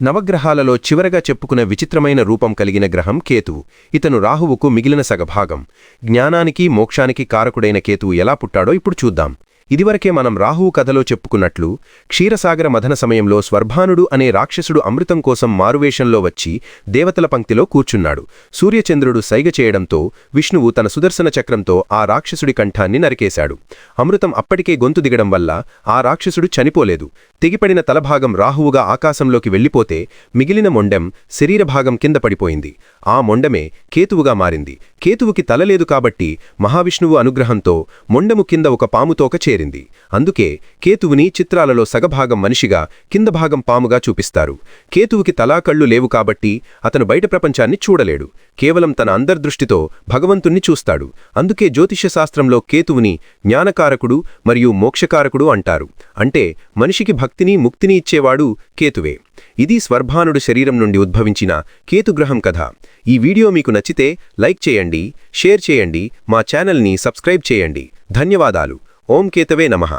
నవగ్రహాలలో చివరగా చెప్పుకునే విచిత్రమైన రూపం కలిగిన గ్రహం కేతువు. ఇతను రాహువుకు మిగిలిన సగభాగం. జ్ఞానానికి మోక్షానికి కారకుడైన కేతువు ఎలా పుట్టాడో ఇప్పుడు చూద్దాం. ఇదివరకే మనం రాహువు కథలో చెప్పుకున్నట్లు క్షీరసాగర మథన సమయంలో స్వర్భానుడు అనే రాక్షసుడు అమృతం కోసం మారువేషంలో వచ్చి దేవతల పంక్తిలో కూర్చున్నాడు. సూర్యచంద్రుడు సైగ చేయడంతో విష్ణువు తన సుదర్శన చక్రంతో ఆ రాక్షసుడి కంఠాన్ని నరికేశాడు. అమృతం అప్పటికే గొంతు దిగడం వల్ల ఆ రాక్షసుడు చనిపోలేదు. తెగిపడిన తలభాగం రాహువుగా ఆకాశంలోకి వెళ్ళిపోతే మిగిలిన మొండెం శరీరభాగం కింద పడిపోయింది. ఆ మొండమే కేతువుగా మారింది. కేతువుకి తలలేదు కాబట్టి మహావిష్ణువు అనుగ్రహంతో మొండెము కింద ఒక పాముతోక చేరింది. అందుకే కేతువుని చిత్రాలలో సగభాగం మనిషిగా కింద భాగం పాముగా చూపిస్తారు. కేతువుకి తలా కళ్ళు లేవు కాబట్టి అతను బయట ప్రపంచాన్ని చూడలేడు. కేవలం తన అంతర్దృష్టితో భగవంతుణ్ణి చూస్తాడు. అందుకే జ్యోతిష్య శాస్త్రంలో కేతువుని జ్ఞానకారకుడు మరియు మోక్షకారకుడు అంటారు. అంటే మనిషికి భక్తిని ముక్తిని ఇచ్చేవాడు కేతువే. ఇది స్వర్భానుడు శరీరం నుండి ఉద్భవించిన కేతుగ్రహం కథ. ఈ వీడియో మీకు నచ్చితే లైక్ చేయండి, షేర్ చేయండి, మా ఛానల్ని సబ్స్క్రైబ్ చేయండి. ధన్యవాదాలు. ఓం కేతవే నమః.